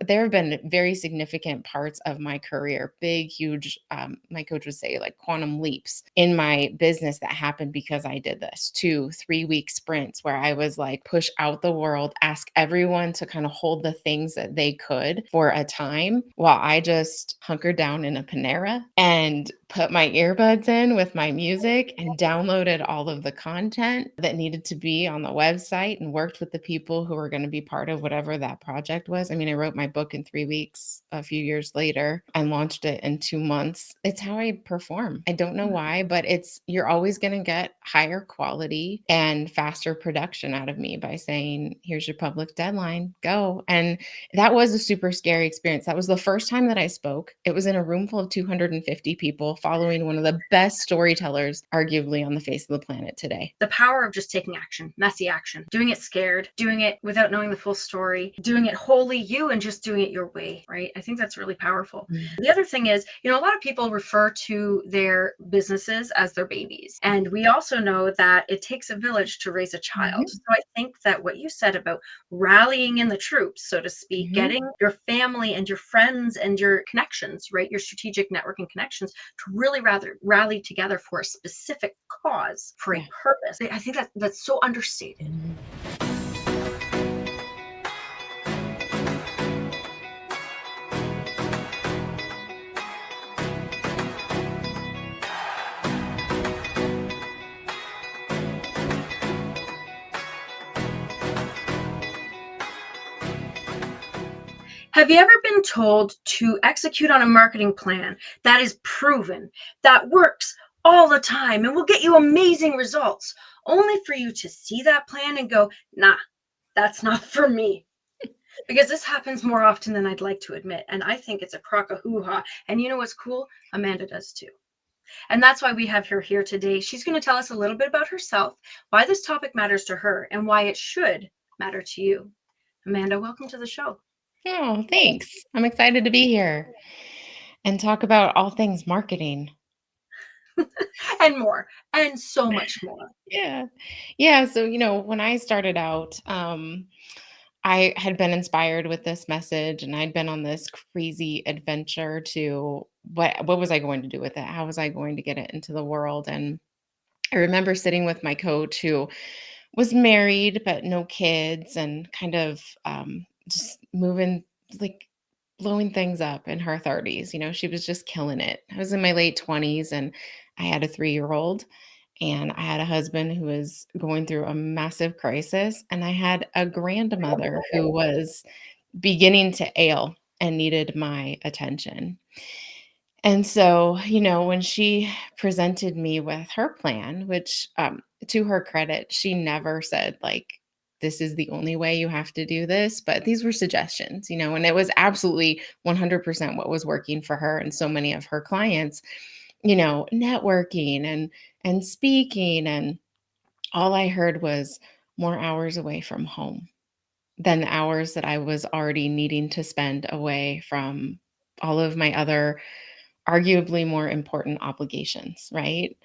there have been very significant parts of my career, big, huge, my coach would say like quantum leaps in my business that happened because I did this 2, 3 week sprints where I was like, push out the world, ask everyone to kind of hold the things that they could for a time while I just hunkered down in a Panera and put my earbuds in with my music and downloaded all of the content that needed to be on the website and worked with the people who were going to be part of whatever that project was. I mean, I wrote my book in 3 weeks a few years later and launched it in 2 months. It's how I perform. I don't know why, but you're always going to get higher quality and faster production out of me by saying, here's your public deadline, go. And that was a super scary experience. That was the first time that I spoke. It was in a room full of 250 people following one of the best storytellers, arguably on the face of the planet today. The power of just taking action, messy action, doing it scared, doing it without knowing the full story, doing it wholly you and just doing it your way, right? I think that's really powerful. The other thing is, a lot of people refer to their businesses as their babies. And we also know that it takes a village to raise a child. So I think that what you said about rallying in the troops, so to speak, getting your family and your friends and your connections, right? Your strategic networking connections to really rather rally together for a specific cause, for a purpose. I think that's so understated. Have you ever been told to execute on a marketing plan that is proven, that works all the time and will get you amazing results, only for you to see that plan and go, nah, that's not for me? Because this happens more often than I'd like to admit. And I think it's a crock of hoo-ha. And you know what's cool? Amanda does too. And that's why we have her here today. She's going to tell us a little bit about herself, why this topic matters to her, and why it should matter to you. Amanda, welcome to the show. Oh, thanks. I'm excited to be here and talk about all things marketing. And more, and so much more. Yeah. Yeah. So, when I started out, I had been inspired with this message and I'd been on this crazy adventure to what was I going to do with it? How was I going to get it into the world? And I remember sitting with my coach who was married but no kids and kind of just moving, like blowing things up in her 30s. She was just killing it. I was in my late 20s and I had a 3-year-old and I had a husband who was going through a massive crisis and I had a grandmother who was beginning to ail and needed my attention. And so, when she presented me with her plan, which, to her credit, she never said, like, this is the only way you have to do this. But these were suggestions, and it was absolutely 100% what was working for her and so many of her clients, networking and speaking. And all I heard was more hours away from home than the hours that I was already needing to spend away from all of my other arguably more important obligations, right?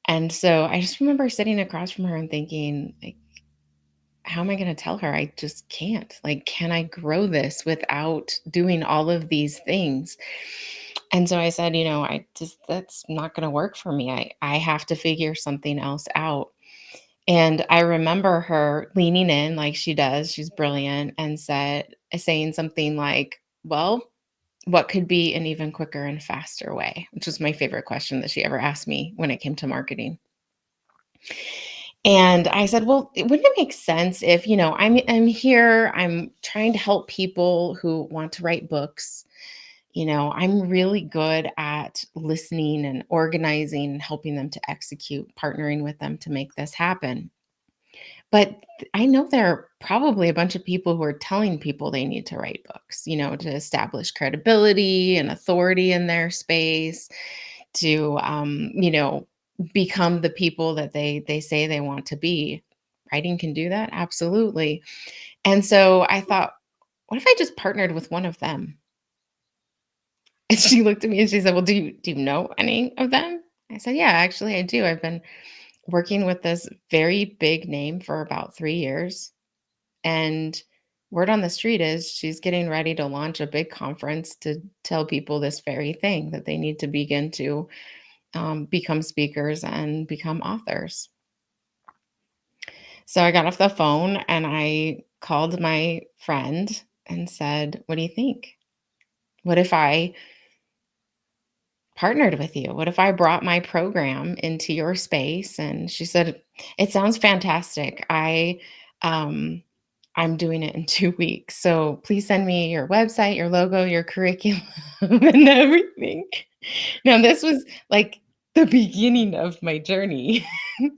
And so I just remember sitting across from her and thinking, like, how am I going to tell her? I just can't. Like, can I grow this without doing all of these things? And so I said, that's not going to work for me. I have to figure something else out. And I remember her leaning in like she does. She's brilliant and saying something like, well, what could be an even quicker and faster way? Which was my favorite question that she ever asked me when it came to marketing. And I said, well, wouldn't it make sense if, I'm here, I'm trying to help people who want to write books. I'm really good at listening and organizing and helping them to execute, partnering with them to make this happen. But I know there are probably a bunch of people who are telling people they need to write books, to establish credibility and authority in their space, to, become the people that they say they want to be. Writing can do that, absolutely. And so I thought, what if I just partnered with one of them? And she looked at me and she said, well, do you know any of them? I said, yeah, actually I do. I've been working with this very big name for about 3 years. And word on the street is she's getting ready to launch a big conference to tell people this very thing, that they need to begin to become speakers and become authors. So I got off the phone and I called my friend and said, "What do you think? What if I partnered with you? What if I brought my program into your space?" And she said, "It sounds fantastic. Um I'm doing it in 2 weeks. So please send me your website, your logo, your curriculum and everything." Now this was like the beginning of my journey.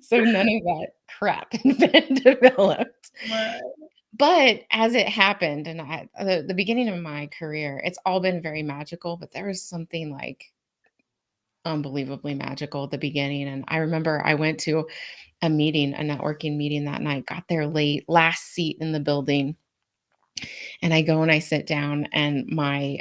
So none of that crap had been developed. Right. But as it happened and the beginning of my career, it's all been very magical, but there was something like unbelievably magical at the beginning. And I remember I went to a meeting, a networking meeting that night, got there late, last seat in the building. And I go and I sit down and my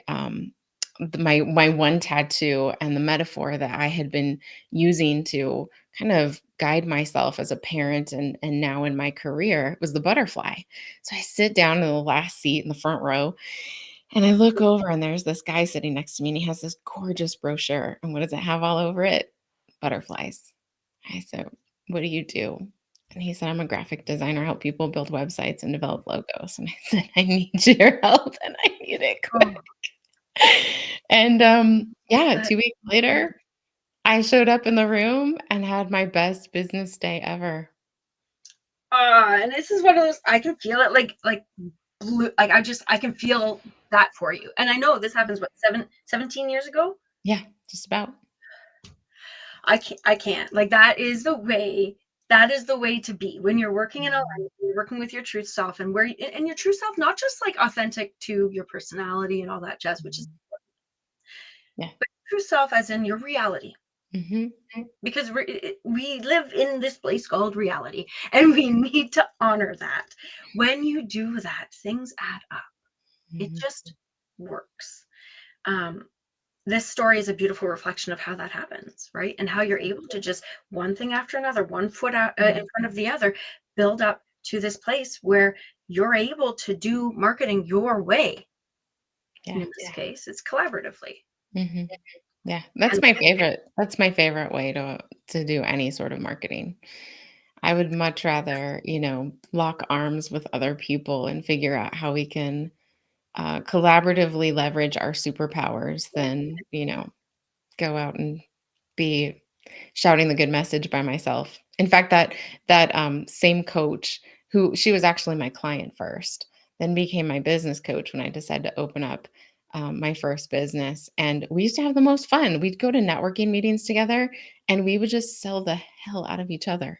one tattoo and the metaphor that I had been using to kind of guide myself as a parent and now in my career was the butterfly. So I sit down in the last seat in the front row and I look over and there's this guy sitting next to me and he has this gorgeous brochure. And what does it have all over it? Butterflies. I said, "What do you do?" And he said, "I'm a graphic designer, I help people build websites and develop logos." And I said, "I need your help and I need it quick." Oh, And yeah, that 2 weeks later, I showed up in the room and had my best business day ever. and this is one of those I can feel it like blue like I can feel that for you. And I know this happens what 17 years ago? Yeah, just about. I can't. Like that is the way to be when you're working in Mhm. alignment, you're working with your truth self and and your true self, not just like authentic to your personality and all that jazz, which is Mhm. Yeah. true self as in your reality. Mhm. Because we live in this place called reality and we need to honor that. When you do that, things add up. It Mhm. just works. Um, this story is a beautiful reflection of how that happens, right? And how you're able to just one thing after another, one foot out in Mhm. front of the other, build up to this place where you're able to do marketing your way. And Yeah. in this case, it's collaboratively. Mhm. Yeah, And that's my favorite way to do any sort of marketing. I would much rather, lock arms with other people and figure out how we can, collaboratively leverage our superpowers than, go out and be shouting the good message by myself. In fact, that same coach who she was actually my client first, then became my business coach when I decided to open up, my first business, and we used to have the most fun. We'd go to networking meetings together, and we would just sell the hell out of each other.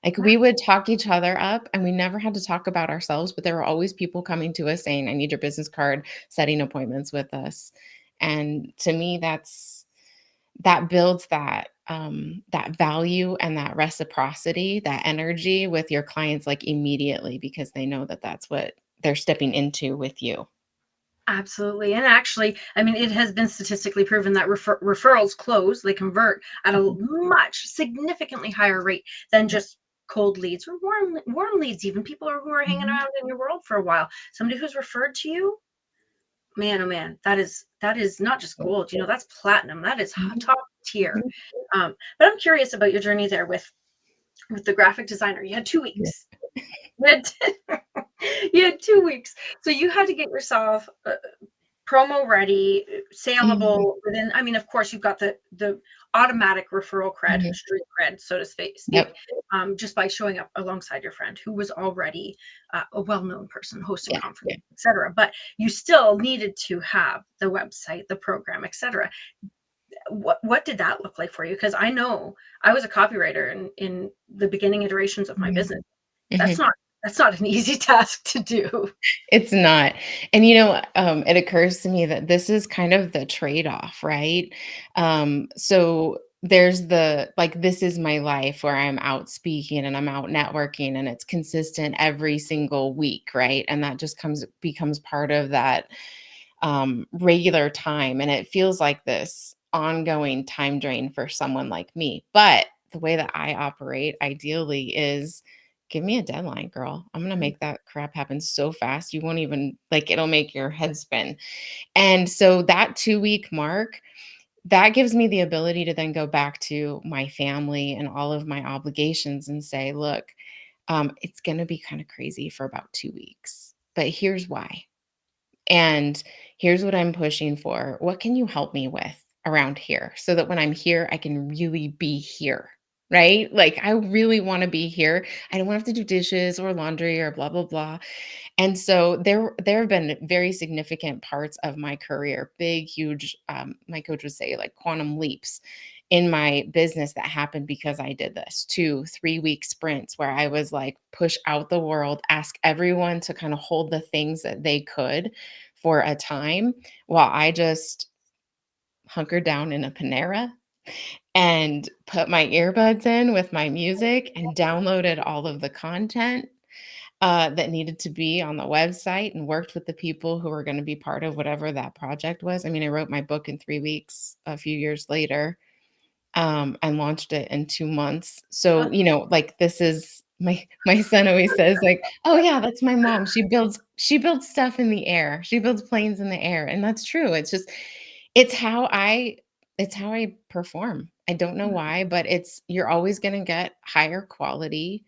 Like, yeah, we would talk each other up, and we never had to talk about ourselves, but there were always people coming to us saying, "I need your business card," setting appointments with us, and to me, that builds that value and that reciprocity, that energy with your clients, like, immediately because they know that that's what they're stepping into with you. absolutely. And actually, I mean, it has been statistically proven that referrals close, they convert at a Mhm. much significantly higher rate than Yep. just cold leads or warm leads, even people who are hanging Mhm. around in your world for a while. Somebody who's referred to you, man, oh man, that is not just Yep. gold, that's platinum. That is Mhm. top tier. Mhm. But I'm curious about your journey there with the graphic designer. You had 2 Yeah. weeks. You had you had 2 weeks. So you had to get yourself, promo ready, Mhm. saleable within. I mean, of course, you've got the automatic referral cred, Mhm. street cred, so to speak, Yep. just by showing up alongside your friend who was already a well-known person hosting Yeah. conferences, Yeah. etc. But you still needed to have the website, the program, etc. What did that look like for you? Because I know I was a copywriter in the beginning iterations of my Mhm. business. That's Mhm. not an easy task to do. It's not. And, it occurs to me that this is kind of the trade-off, right? So there's this is my life where I'm out speaking and I'm out networking and it's consistent every single week, right? And that just becomes part of that regular time. And it feels like this ongoing time drain for someone like me. But the way that I operate ideally is give me a deadline, girl. I'm gonna make that crap happen so fast. You won't even like it'll make your head spin. And so that 2-week mark, that gives me the ability to then go back to my family and all of my obligations and say, look, it's going to be kind of crazy for about 2 weeks, but here's why. And here's what I'm pushing for. What can you help me with around here so that when I'm here, I can really be here? Right? Like, I really want to be here. I don't want to have to do dishes or laundry or blah, blah, blah. And so there have been very significant parts of my career, big, huge, my coach would say like quantum leaps in my business that happened because I did this 2, 3 week sprints where I was like, push out the world, ask everyone to kind of hold the things that they could for a time while I just hunkered down in a Panera and put my earbuds in with my music and downloaded all of the content that needed to be on the website and worked with the people who were going to be part of whatever that project was. I mean, I wrote my book in 3 weeks a few years later, and launched it in 2 months. So, like this is my son always says, like, oh yeah, that's my mom. She builds stuff in the air. She builds planes in the air. And that's true. It's how I it's how I perform. I don't know why, but you're always gonna get higher quality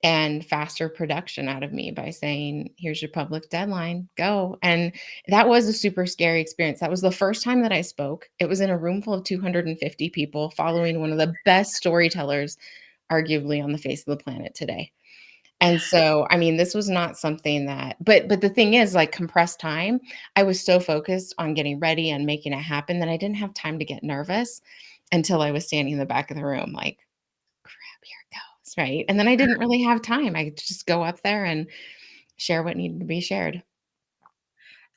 and faster production out of me by saying, "Here's your public deadline, go." And that was a super scary experience. That was the first time that I spoke. It was in a room full of 250 people following one of the best storytellers arguably on the face of the planet today. And so, I mean, this was not something that but the thing is, like, compressed time, I was so focused on getting ready and making it happen that I didn't have time to get nervous until I was standing in the back of the room like, "Crap, here it goes," right? And then I didn't really have time. I could just go up there and share what needed to be shared.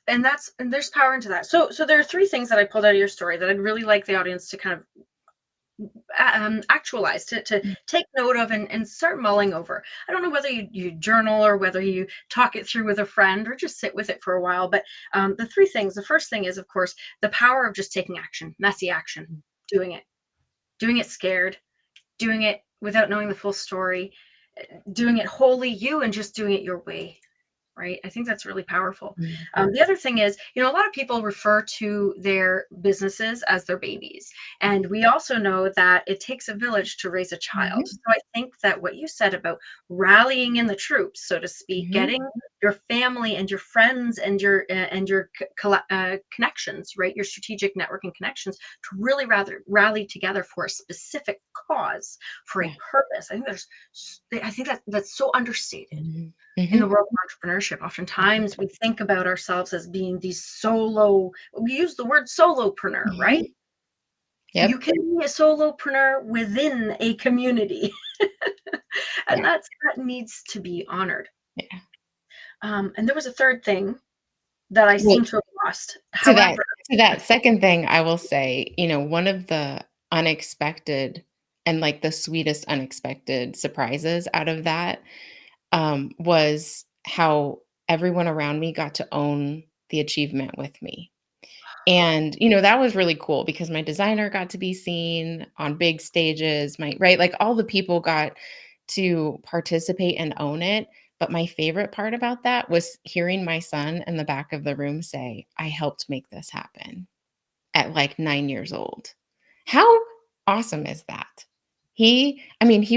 And there's power into that. So there are three things that I pulled out of your story that I'd really like the audience to kind of actualize, to Mm, take note of, and start mulling over. I don't know whether you journal or whether you talk it through with a friend or just sit with it for a while. But the three things, the first thing is, of course, the power of just taking action, messy action, mm, doing it scared, doing it without knowing the full story, doing it wholly you, and just doing it your way. Right? I think that's really powerful. mm, The other thing is, a lot of people refer to their businesses as their babies. And we also know that it takes a village to raise a child. So mhm, I think that what you said about rallying in the troops, so to speak, mhm, getting your family and your friends and your connections, right? Your strategic networking connections to really rather rally together for a specific cause, for a yeah, purpose. I think that's so understated mhm, in the mhm, world of entrepreneurship. Oftentimes we think about ourselves as being these solo, we use the word solopreneur, right? mhm. You Yep. can be a solopreneur within a community. And Yeah, that needs to be honored. yeah. And there was a third thing that I Well, seem to have lost. to that However, to that second thing, I will say, one of the unexpected and, like, the sweetest unexpected surprises out of that, was how everyone around me got to own the achievement with me. And, that was really cool because my designer got to be seen on big stages, right? Like, all the people got to participate and own it, but my favorite part about that was hearing my son in the back of the room say, "I helped make this happen." At, like, 9 years old. How awesome is that? He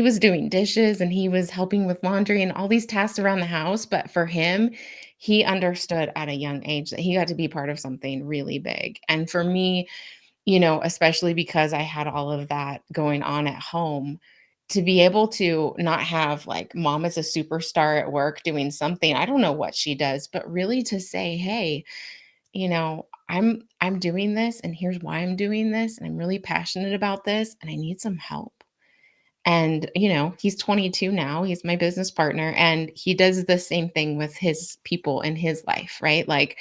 was doing dishes and he was helping with laundry and all these tasks around the house, but for him, he understood at a young age that he got to be part of something really big, and for me, especially because I had all of that going on at home, to be able to not have, like, mom is a superstar at work doing something, I don't know what she does, but really to say, "Hey, I'm doing this and here's why I'm doing this and I'm really passionate about this and I need some help." And, he's 22 now, he's my business partner and he does the same thing with his people in his life, right? Like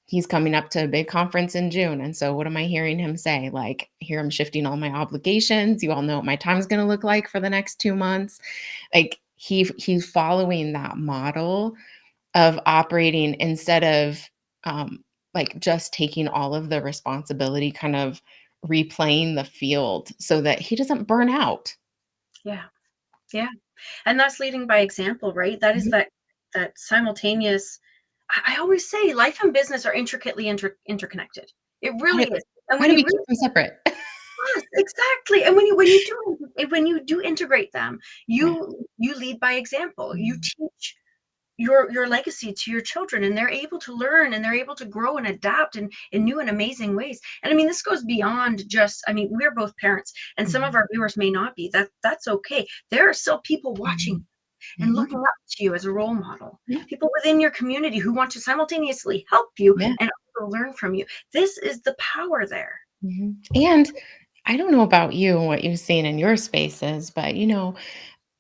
he's coming up to a big conference in June and so what am I hearing him say? Like, "Here I'm shifting all my obligations. You all know what my time's going to look like for the next 2 months." Like he's following that model of operating instead of, like, just taking all of the responsibility, kind of replaying the field so that he doesn't burn out. yeah, yeah. And that's leading by example, right? That is Mhm. that simultaneous. I always say life and business are intricately interconnected. It How really do is. And how when do you we keep really, them separate? yes, exactly. And when you do integrate them, Yeah. you lead by example. You Mhm. teach your legacy to your children, and they're able to learn, and they're able to grow and adapt in new and amazing ways. And I mean, this goes beyond just, I mean, we're both parents, and some of Mhm. our viewers may not be. That's okay. There are still people watching Mhm. and Mhm. looking up to you as a role model. Yeah. People within your community who want to simultaneously help you Yeah. and also learn from you. This is the power there. Mhm. And I don't know about you and what you've seen in your spaces, but,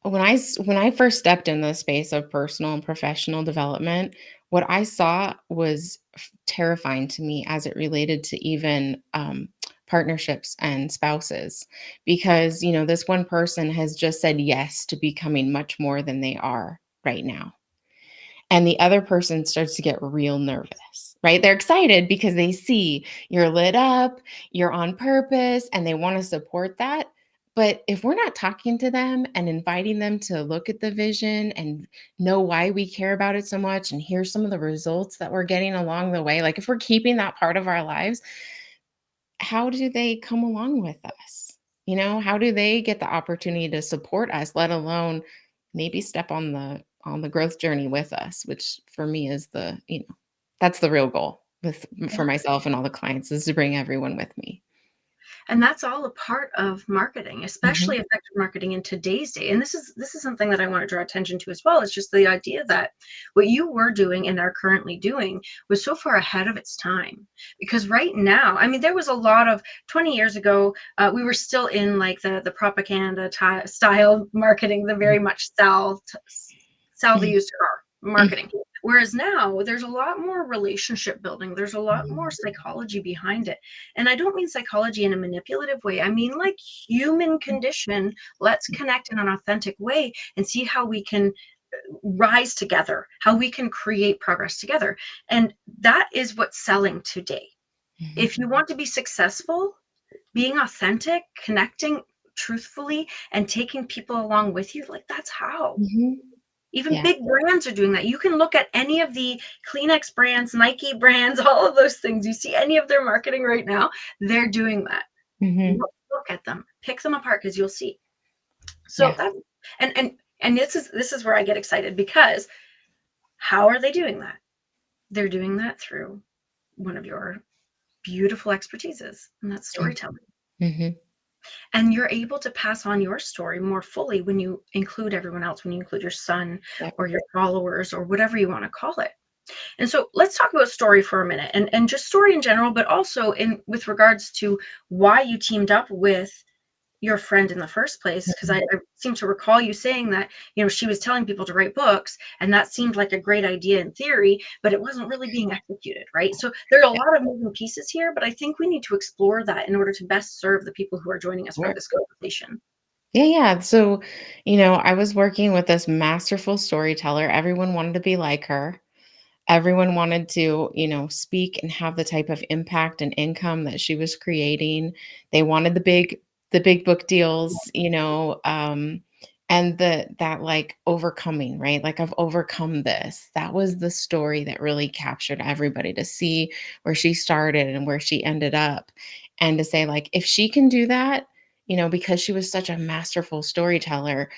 when I first stepped in the space of personal and professional development, what I saw was terrifying to me as it related to even partnerships and spouses, because this one person has just said yes to becoming much more than they are right now. And the other person starts to get real nervous, right? They're excited because they see you're lit up, you're on purpose, and they want to support that. But if we're not talking to them and inviting them to look at the vision and know why we care about it so much and hear some of the results that we're getting along the way, like if we're keeping that part of our lives, how do they come along with us? How do they get the opportunity to support us, let alone maybe step on the growth journey with us, which for me is that's the real goal for myself and all the clients is to bring everyone with me. And that's all a part of marketing, especially Mhm. effective marketing in today's day. And this is something that I want to draw attention to as well. It's just the idea that what you were doing and are currently doing was so far ahead of its time. Because right now, I mean, there was a lot of 20 years ago, we were still in like the propaganda style marketing, the very much sell the Mhm. used car marketing. Whereas now there's a lot more relationship building. There's a lot more Mhm. psychology behind it. And I don't mean psychology in a manipulative way. I mean like human condition. Let's connect in an authentic way and see how we can rise together, how we can create progress together. And that is what's selling today. Mhm. If you want to be successful, being authentic, connecting truthfully, and taking people along with you, like that's how. Mhm. Even Yeah. big brands are doing that. You can look at any of the Kleenex brands, Nike brands, all of those things. You see any of their marketing right now, they're doing that. Mhm. Look at them, pick them apart because you'll see. So Yeah. that and this is where I get excited because how are they doing that? They're doing that through one of your beautiful expertises, and that's Mhm. storytelling. Mhm. And you're able to pass on your story more fully when you include everyone else, when you include your son Yep. or your followers or whatever you want to call it. And so let's talk about story for a minute and just story in general, but also in with regards to why you teamed up with your friend in the first place. Because I seem to recall you saying that, she was telling people to write books and that seemed like a great idea in theory, but it wasn't really being executed, right? So there are a Yeah. lot of moving pieces here, but I think we need to explore that in order to best serve the people who are joining us for Sure. this conversation. Yeah, yeah. So, I was working with this masterful storyteller. Everyone wanted to be like her. Everyone wanted to, speak and have the type of impact and income that she was creating. They wanted the big book deals, and that like overcoming, right? Like I've overcome this. That was the story that really captured everybody to see where she started and where she ended up. And to say like if she can do that, because she was such a masterful storyteller,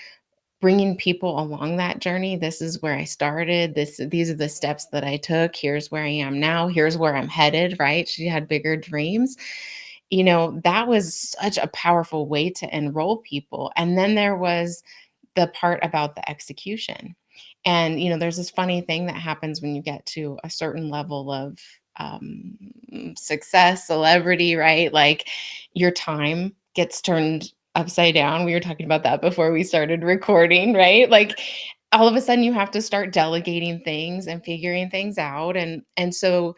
bringing people along that journey. This is where I started. These are the steps that I took. Here's where I am now. Here's where I'm headed, right? She had bigger dreams. That was such a powerful way to enroll people. And then there was the part about the execution. And there's this funny thing that happens when you get to a certain level of success, celebrity, right? Like your time gets turned upside down. We were talking about that before we started recording, right? Like all of a sudden you have to start delegating things and figuring things out. And so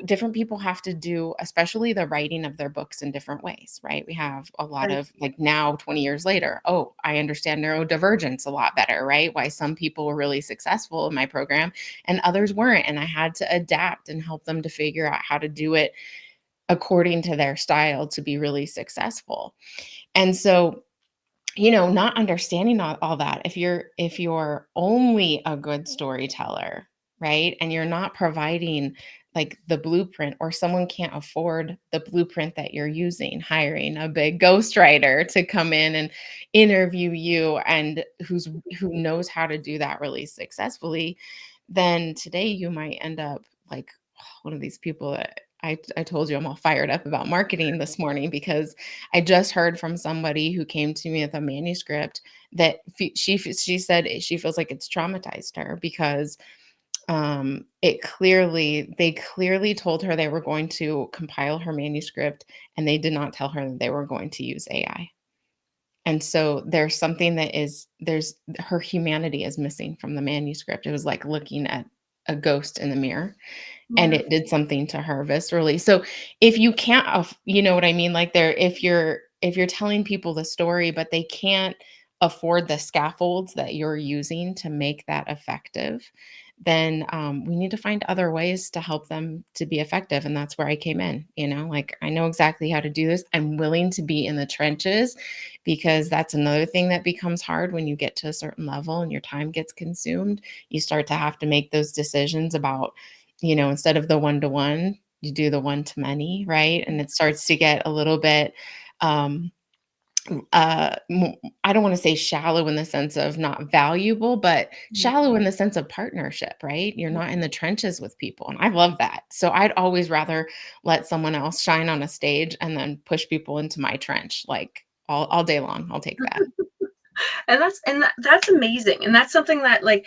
different people have to do, especially the writing of their books in different ways, right? We have a lot Right. of like now, 20 years later, oh, I understand neurodivergence a lot better, right? Why some people were really successful in my program and others weren't. And I had to adapt and help them to figure out how to do it according to their style to be really successful. And so not understanding all that, if you're only a good storyteller, right? And you're not providing like the blueprint, or someone can't afford the blueprint that you're using, hiring a big ghostwriter to come in and interview you, and who knows how to do that really successfully, then today you might end up like one of these people that I told you I'm all fired up about marketing this morning, because I just heard from somebody who came to me with a manuscript that she said she feels like it's traumatized her, because they clearly told her they were going to compile her manuscript, and they did not tell her that they were going to use AI. And so there's something there's her humanity is missing from the manuscript. It was like looking at a ghost in the mirror, and Yeah. it did something to her viscerally. So if you can't you know what I mean? Like, if you're telling people the story, but they can't afford the scaffolds that you're using to make that effective, then we need to find other ways to help them to be effective. And that's where I came in. Like, I know exactly how to do this. I'm willing to be in the trenches, because that's another thing that becomes hard when you get to a certain level and your time gets consumed. You start to have to make those decisions about, instead of the one to one, you do the one to many, right? And it starts to get a little bit, um, I don't want to say shallow in the sense of not valuable, but Mhm. shallow in the sense of partnership, right? You're not in the trenches with people. And I love that. So I'd always rather let someone else shine on a stage and then push people into my trench, like all day long. I'll take that. That's amazing. And that's something that, like,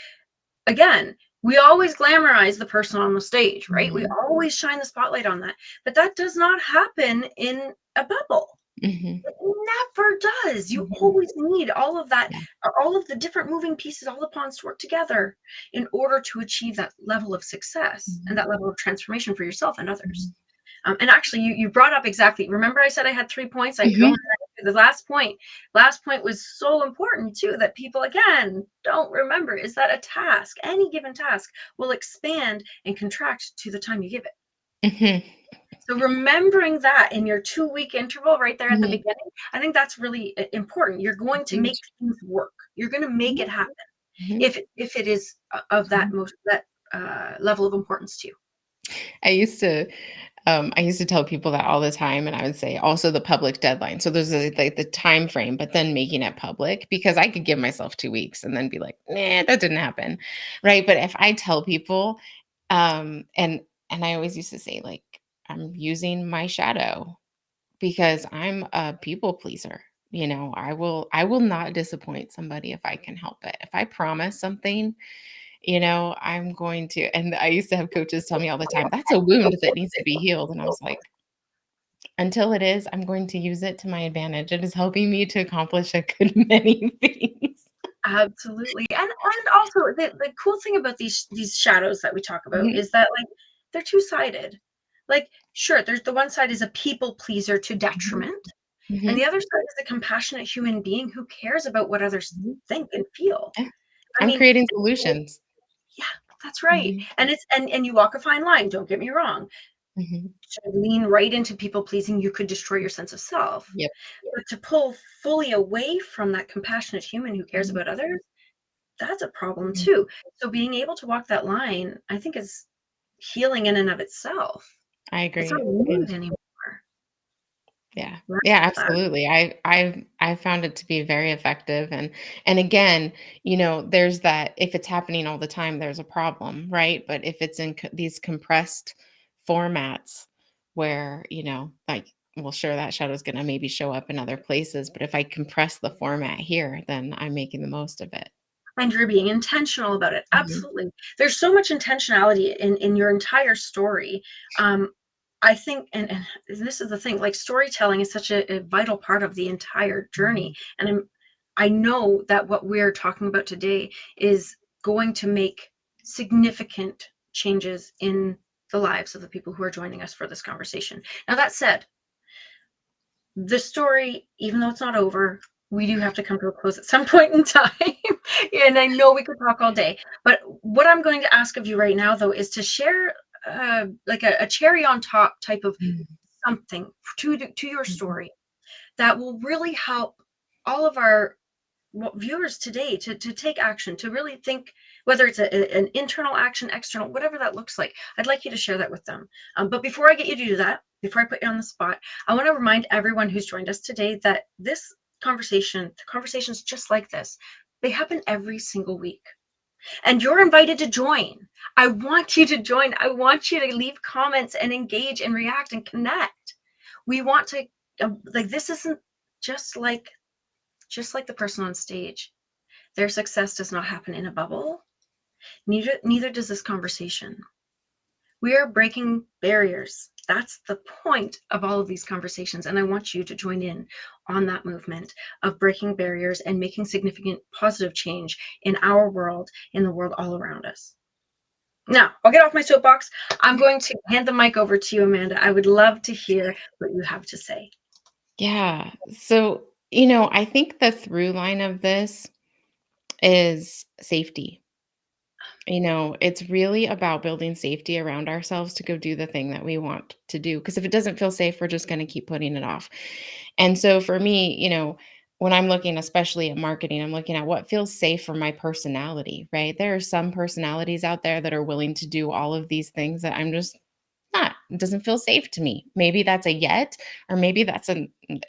again, we always glamorize the person on the stage, right? We Mhm, always shine the spotlight on that. But that does not happen in a bubble. mhm, It never does. You mhm. always need all of that, Yeah. all of the different moving pieces, all the pawns to work together in order to achieve that level of success and Mhm, that level of transformation for yourself and others. mhm, And actually, you brought up exactly. Remember, I said I had 3 points. I go mhm, on to the last point. Last point was so important too, that people again don't remember, is that a task, any given task, will expand and contract to the time you give it. mhm, So remembering that in your 2 week interval right there at the mhm. beginning, I think that's really important. You're going to make Huge. things work. You're going to make it Mhm, happen mhm, if it is of that mhm. most that level of importance to you. I used to tell people that all the time, and I would say also the public deadline. So there's like the time frame, but then making it public, because I could give myself 2 weeks and then be like, nah, that didn't happen, right? But if I tell people, and I always used to say, like, I'm using my shadow, because I'm a people pleaser. I will not disappoint somebody if I can help it. If I promise something, I'm going to. And I used to have coaches tell me all the time, that's a wound that needs to be healed. And I was like, until it is, I'm going to use it to my advantage. It is helping me to accomplish a good many things. Absolutely. And also the cool thing about these shadows that we talk about Mhm, is that, like, they're two-sided. Like, sure, there's the one side is a people pleaser to mhm, detriment, and the mhm, other side is a compassionate human being who cares about what others mhm. think and feel. Yeah, I I'm mean, creating solutions. yeah, that's right. Mhm, And you walk a fine line, don't get me wrong. mhm. To lean right into people pleasing, you could destroy your sense of self. Yep. But to pull fully away from that compassionate human who cares Mhm, about others, that's a problem mhm. too. So being able to walk that line, I think, is healing in and of itself. I It's not agree. Yeah. wound anymore. Yeah. Right? Yeah, That absolutely. I've found it to be very effective, and again, there's that, if it's happening all the time, there's a problem, right? But if it's in these compressed formats where, like, well, sure, that shadow's going to maybe show up in other places, but if I compress the format here, then I'm making the most of it. and you're being intentional about it. Mhm. Absolutely. There's so much intentionality in your entire story. I think, and this is the thing, like, storytelling is such a vital part of the entire journey. Mhm. And I know that what we're talking about today is going to make significant changes in the lives of the people who are joining us for this conversation. Now, that said, the story, even though it's not over, we do have to come to a close at some point in time. And I know we could talk all day. But what I'm going to ask of you right now, though, is to share, like, a cherry on top type of something to your Mhm. story that will really help all of our viewers today to take action, to really think, whether it's an internal action, external, whatever that looks like. I'd like you to share that with them. But before I get you to do that, before I put you on the spot, I want to remind everyone who's joined us today that this conversation, conversations just like this, they happen every single week. And you're invited to join. I want you to join. I want you to leave comments and engage and react and connect. We want to, like, this isn't just like the person on stage. Their success does not happen in a bubble. Neither does this conversation. We are breaking barriers. That's the point of all of these conversations. And I want you to join in on that movement of breaking barriers and making significant positive change in our world, in the world all around us. Now, I'll get off my soapbox. I'm going to hand the mic over to you, Amanda. I would love to hear what you have to say. Yeah. So, I think the through line of this is safety. It's really about building safety around ourselves to go do the thing that we want to do. Because if it doesn't feel safe, we're just going to keep putting it off. And so for me, when I'm looking, especially at marketing, I'm looking at what feels safe for my personality, right? There are some personalities out there that are willing to do all of these things that I'm just not. It doesn't feel safe to me. Maybe that's a yet, or maybe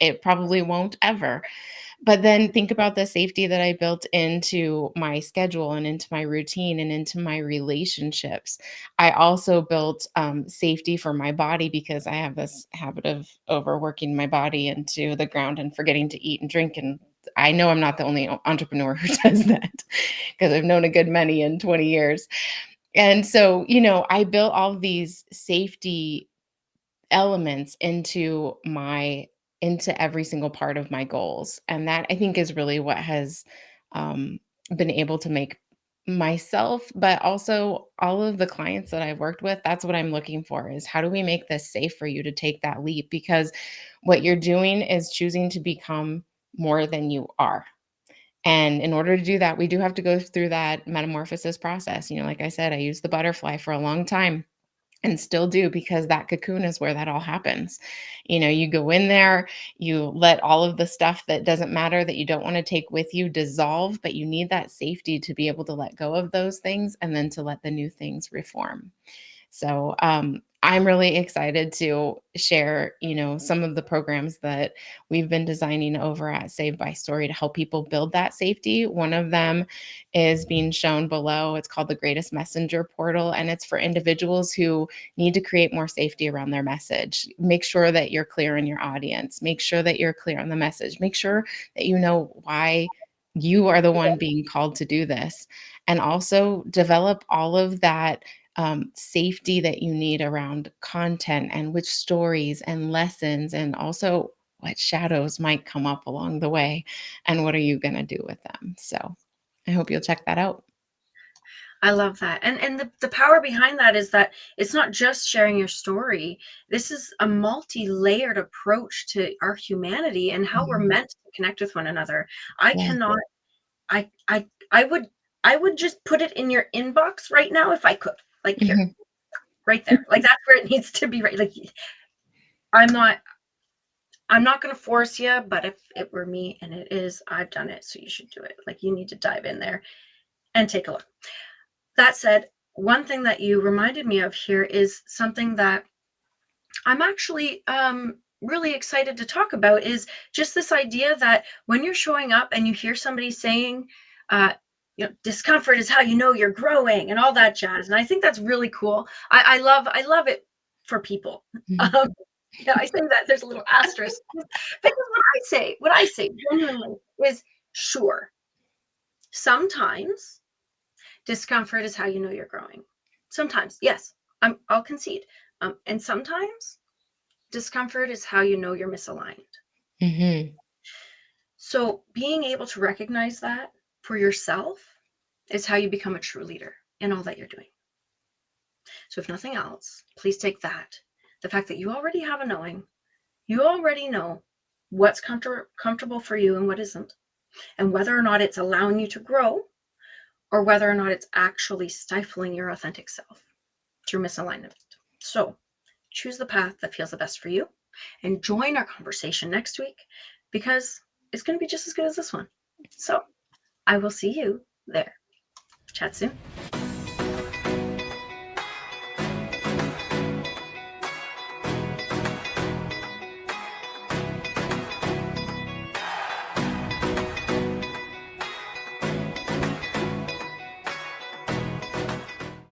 it probably won't ever. But then think about the safety that I built into my schedule and into my routine and into my relationships. I also built safety for my body because I have this habit of overworking my body into the ground and forgetting to eat and drink. And I know I'm not the only entrepreneur who does that because I've known a good many in 20 years. And so, I built all of these safety elements into every single part of my goals, and that I think is really what has um, been able to make myself, but also all of the clients that I've worked with, that's what I'm looking for, is how do we make this safe for you to take that leap? Because what you're doing is choosing to become more than you are. And in order to do that, we do have to go through that metamorphosis process. Like I said, I used the butterfly for a long time and still do, because that cocoon is where that all happens. You go in there, you let all of the stuff that doesn't matter, that you don't want to take with you, dissolve, but you need that safety to be able to let go of those things and then to let the new things reform. So I'm really excited to share, some of the programs that we've been designing over at Save by Story to help people build that safety. One of them is being shown below. It's called the Greatest Messenger Portal, and it's for individuals who need to create more safety around their message. Make sure that you're clear in your audience. Make sure that you're clear on the message. Make sure that you know why you are the one being called to do this. And also develop all of that safety that you need around content and which stories and lessons, and also what shadows might come up along the way and what are you going to do with them. So I hope you'll check that out. I love that. And the power behind that is that it's not just sharing your story. This is a multi-layered approach to our humanity and how we're Mhm. meant to connect with one another. I Yeah. cannot I would just put it in your inbox right now if I could. Like, here, Mhm. right there. Like, that's where it needs to be, right? Like, I'm not I'm not going to force you, but if it were me, and it is, I've done it, so you should do it. Like, you need to dive in there and take a look. That said, one thing that you reminded me of here is something that I'm actually really excited to talk about, is just this idea that when you're showing up and you hear somebody saying, uh, discomfort is how you know you're growing and all that jazz. And I think that's really cool. I love it for people. Mhm. Um, yeah, I think that there's a little asterisk because what I say genuinely is, sure, sometimes discomfort is how you know you're growing. Sometimes, yes, I'll concede. And sometimes discomfort is how you know you're misaligned. Mhm. So being able to recognize that for yourself is how you become a true leader in all that you're doing. So if nothing else, please take that. The fact that you already have a knowing, you already know what's comfortable for you and what isn't, and whether or not it's allowing you to grow or whether or not it's actually stifling your authentic self through misalignment. So choose the path that feels the best for you and join our conversation next week, because it's going to be just as good as this one. So I will see you there. Chat soon.